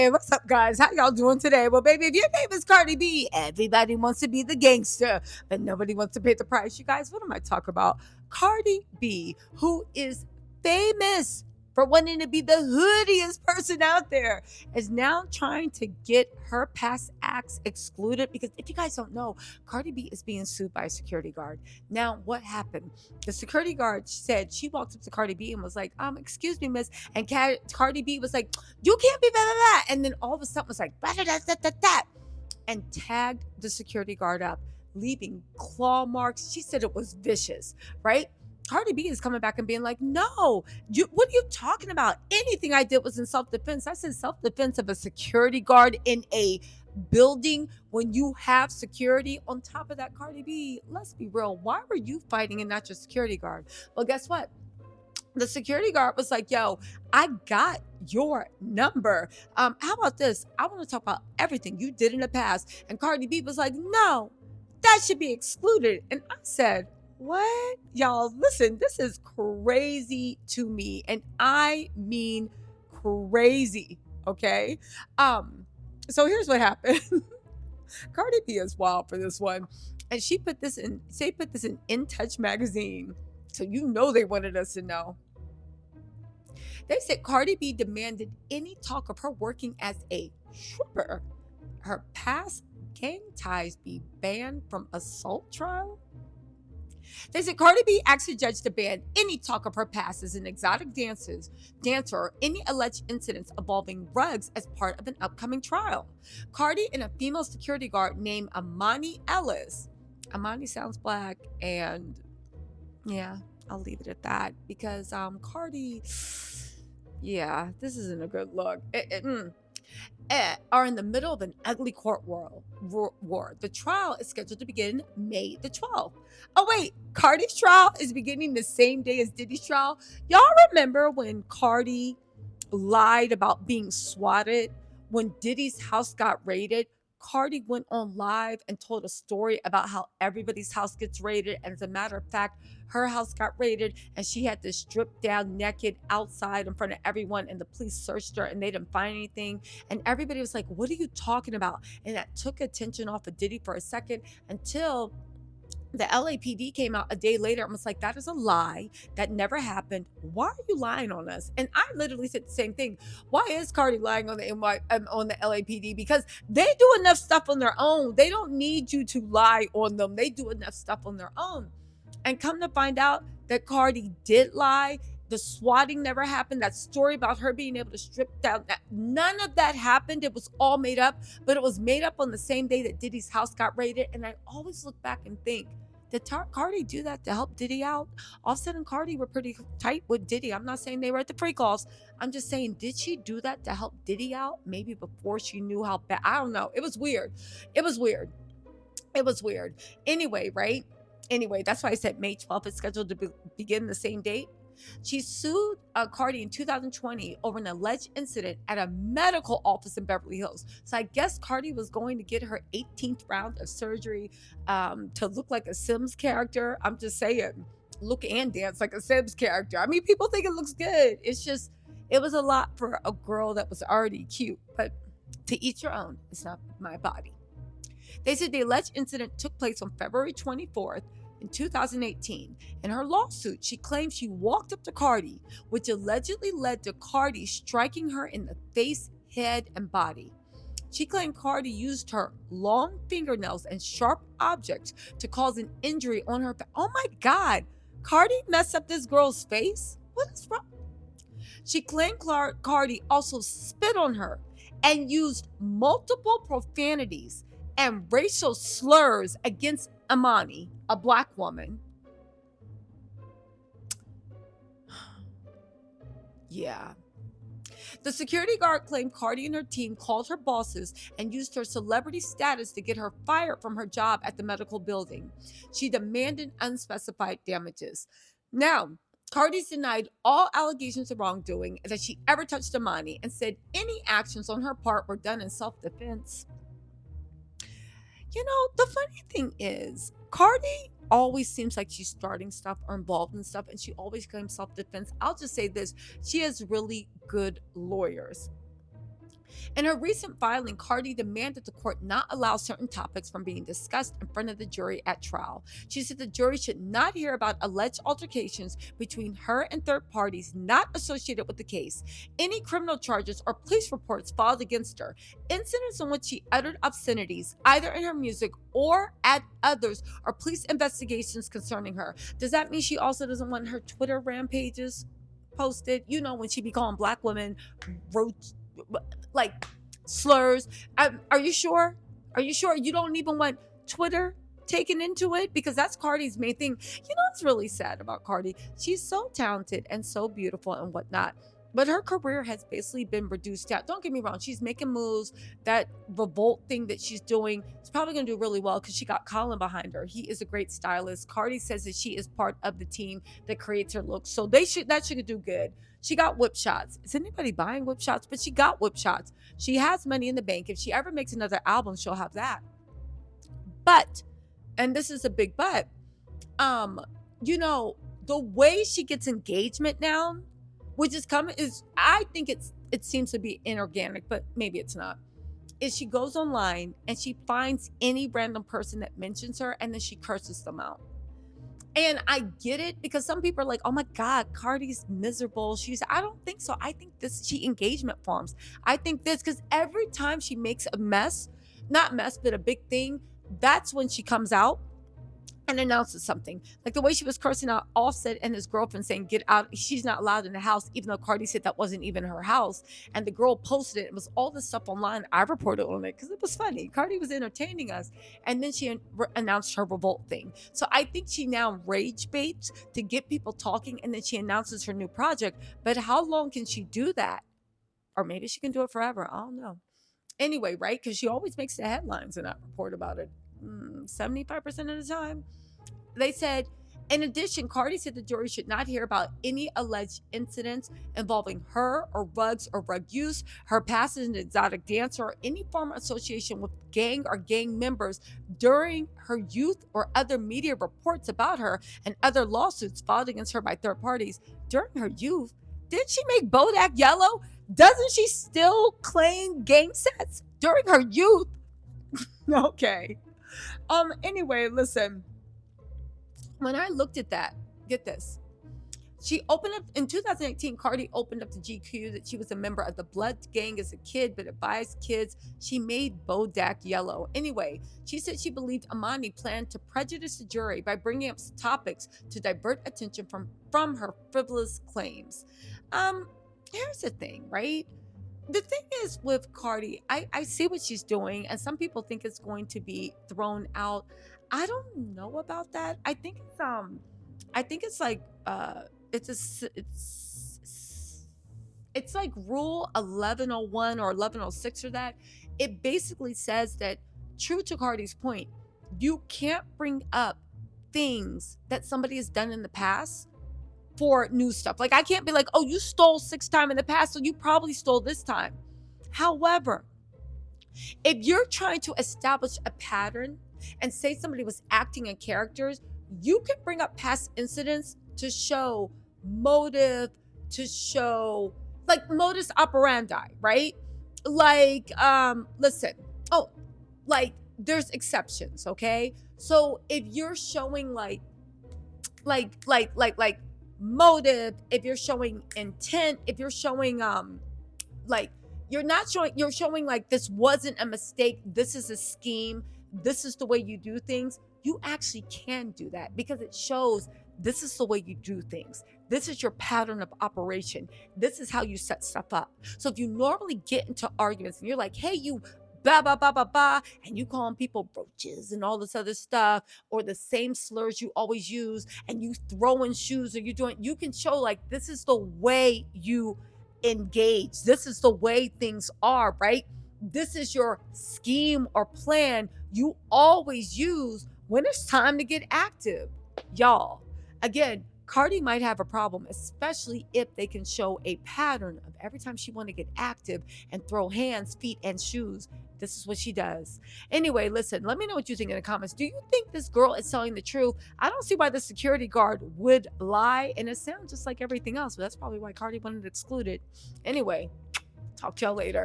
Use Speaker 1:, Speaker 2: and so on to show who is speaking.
Speaker 1: Hey, what's up, guys? How y'all doing today? Well, baby, if your name is Cardi B, everybody wants to be the gangster, but nobody wants to pay the price. You guys, what am I talking about? Cardi B, who is famous for wanting to be the hoodiest person out there, is now trying to get her past acts excluded because if you guys don't know, Cardi B is being sued by a security guard. Now, what happened? The security guard said she walked up to Cardi B and was like, excuse me, miss. And Cardi B was like, you can't be blah, blah, blah. And then all of a sudden was like, da, da, da, da, da, da, and tagged the security guard up, leaving claw marks. She said it was vicious, right? Cardi B is coming back and being like, no, what are you talking about? Anything I did was in self-defense. I said self-defense of a security guard in a building when you have security. On top of that, Cardi B, let's be real. Why were you fighting and not your security guard? Well, guess what? The security guard was like, yo, I got your number. How about this? I want to talk about everything you did in the past. And Cardi B was like, no, that should be excluded. And I said, what? Y'all, listen, this is crazy to me. And I mean crazy. Okay. So here's what happened. Cardi B is wild for this one. And she put this in In Touch magazine. So you know they wanted us to know. They said Cardi B demanded any talk of her working as a stripper, her past gang ties be banned from assault trial. They said Cardi B asked the judge to ban any talk of her past as an exotic dancer or any alleged incidents involving drugs as part of an upcoming trial. Cardi and a female security guard named Amani Ellis. Amani sounds black, and yeah, I'll leave it at that because Cardi, yeah, this isn't a good look. Are in the middle of an ugly court war. The trial is scheduled to begin May the 12th. Oh wait, Cardi's trial is beginning the same day as Diddy's trial. Y'all remember when Cardi lied about being swatted when Diddy's house got raided? Cardi went on live and told a story about how everybody's house gets raided. And as a matter of fact, her house got raided and she had to strip down naked outside in front of everyone. And the police searched her and they didn't find anything. And everybody was like, what are you talking about? And that took attention off of Diddy for a second until the LAPD came out a day later and was like, that is a lie. That never happened. Why are you lying on us? And I literally said the same thing. Why is Cardi lying on the on the LAPD? Because they do enough stuff on their own. They don't need you to lie on them. They do enough stuff on their own. And come to find out that Cardi did lie. The swatting never happened. That story about her being able to strip down, none of that happened. It was all made up, but it was made up on the same day that Diddy's house got raided. And I always look back and think, did Cardi do that to help Diddy out? Offset and Cardi were pretty tight with Diddy. I'm not saying they were at the freak offs. I'm just saying, did she do that to help Diddy out? Maybe before she knew how bad. I don't know. It was weird. It was weird. It was weird. Anyway, right? Anyway, that's why I said May 12th is scheduled to begin the same date. She sued Cardi in 2020 over an alleged incident at a medical office in Beverly Hills. So I guess Cardi was going to get her 18th round of surgery to look like a Sims character. I'm just saying, look and dance like a Sims character. I mean, people think it looks good. It's just, it was a lot for a girl that was already cute. But to each your own. It's not my body. They said the alleged incident took place on February 24th. In 2018, in her lawsuit, she claimed she walked up to Cardi, which allegedly led to Cardi striking her in the face, head, and body. She claimed Cardi used her long fingernails and sharp objects to cause an injury on her face. Oh my God, Cardi messed up this girl's face? What is wrong? She claimed Cardi also spit on her and used multiple profanities and racial slurs against Amani, a black woman. Yeah. The security guard claimed Cardi and her team called her bosses and used her celebrity status to get her fired from her job at the medical building. She demanded unspecified damages. Now, Cardi's denied all allegations of wrongdoing that she ever touched Amani and said any actions on her part were done in self-defense. You know, the funny thing is, Cardi always seems like she's starting stuff or involved in stuff, and she always claims self-defense. I'll just say this, she has really good lawyers. In her recent filing, Cardi demanded the court not allow certain topics from being discussed in front of the jury at trial. She said the jury should not hear about alleged altercations between her and third parties not associated with the case, any criminal charges or police reports filed against her, incidents in which she uttered obscenities, either in her music or at others, or police investigations concerning her. Does that mean she also doesn't want her Twitter rampages posted? You know, when she be calling black women roach, like slurs. Are you sure? Are you sure you don't even want Twitter taken into it? Because that's Cardi's main thing. You know what's really sad about Cardi? She's so talented and so beautiful and whatnot, but her career has basically been reduced down. Don't get me wrong, she's making moves. That revolt thing that she's doing is probably going to do really well because she got Colin behind her. He is a great stylist. Cardi says that she is part of the team that creates her looks, so that should do good. She got whip shots. Is anybody buying whip shots? But she got whip shots. She has money in the bank. If she ever makes another album, she'll have that. But, and this is a big but, you know, the way she gets engagement now, which is coming, is, I think it seems to be inorganic, but maybe it's not, is she goes online and she finds any random person that mentions her and then she curses them out. And I get it, because some people are like, oh my God, Cardi's miserable. I don't think so. I think she engagement farms. I think this, because every time she makes a mess, not mess, but a big thing, that's when she comes out and announces something. Like the way she was cursing out Offset and his girlfriend, saying, get out, she's not allowed in the house, even though Cardi said that wasn't even her house. And the girl posted it. It was all this stuff online. I reported on it because it was funny. Cardi was entertaining us. And then she announced her revolt thing. So I think she now rage baits to get people talking, and then she announces her new project. But how long can she do that? Or maybe she can do it forever. I don't know. Anyway, right? Because she always makes the headlines and I report about it 75% of the time. They said, in addition, Cardi said the jury should not hear about any alleged incidents involving her or rugs or rug use, her past as an exotic dancer, or any form of association with gang or gang members during her youth, or other media reports about her and other lawsuits filed against her by third parties during her youth. Did she make Bodak yellow? Doesn't she still claim gang sets during her youth? Okay. Anyway, listen. When I looked at that, get this. She opened up in 2018. Cardi opened up to GQ that she was a member of the Blood Gang as a kid, but advised kids she made Bodak yellow. Anyway, she said she believed Amani planned to prejudice the jury by bringing up topics to divert attention from her frivolous claims. Here's the thing, right? The thing is with Cardi, I see what she's doing, and some people think it's going to be thrown out. I don't know about that. I think it's like it's like rule 1101 or 1106 or that. It basically says that, true to Cardi's point, you can't bring up things that somebody has done in the past for new stuff. Like I can't be like, oh, you stole 6 times in the past, so you probably stole this time. However, if you're trying to establish a pattern and say somebody was acting in characters, you can bring up past incidents to show motive, to show like modus operandi, right? Like, listen, oh, like there's exceptions, okay? So if you're showing like motive, if you're showing intent, if you're showing like you're showing like this wasn't a mistake, this is a scheme, this is the way you do things, you actually can do that because it shows this is the way you do things. This is your pattern of operation. This is how you set stuff up. So if you normally get into arguments and you're like, hey, you blah, blah, blah, blah, blah, and you calling people brooches and all this other stuff, or the same slurs you always use, and you throwing shoes, or you can show like, this is the way you engage. This is the way things are, right? This is your scheme or plan you always use when it's time to get active. Y'all, again, Cardi might have a problem, especially if they can show a pattern of every time she want to get active and throw hands, feet, and shoes. This is what she does. Anyway, listen, let me know what you think in the comments. Do you think this girl is telling the truth? I don't see why the security guard would lie, and it sounds just like everything else, but that's probably why Cardi wanted it excluded. Anyway, talk to y'all later.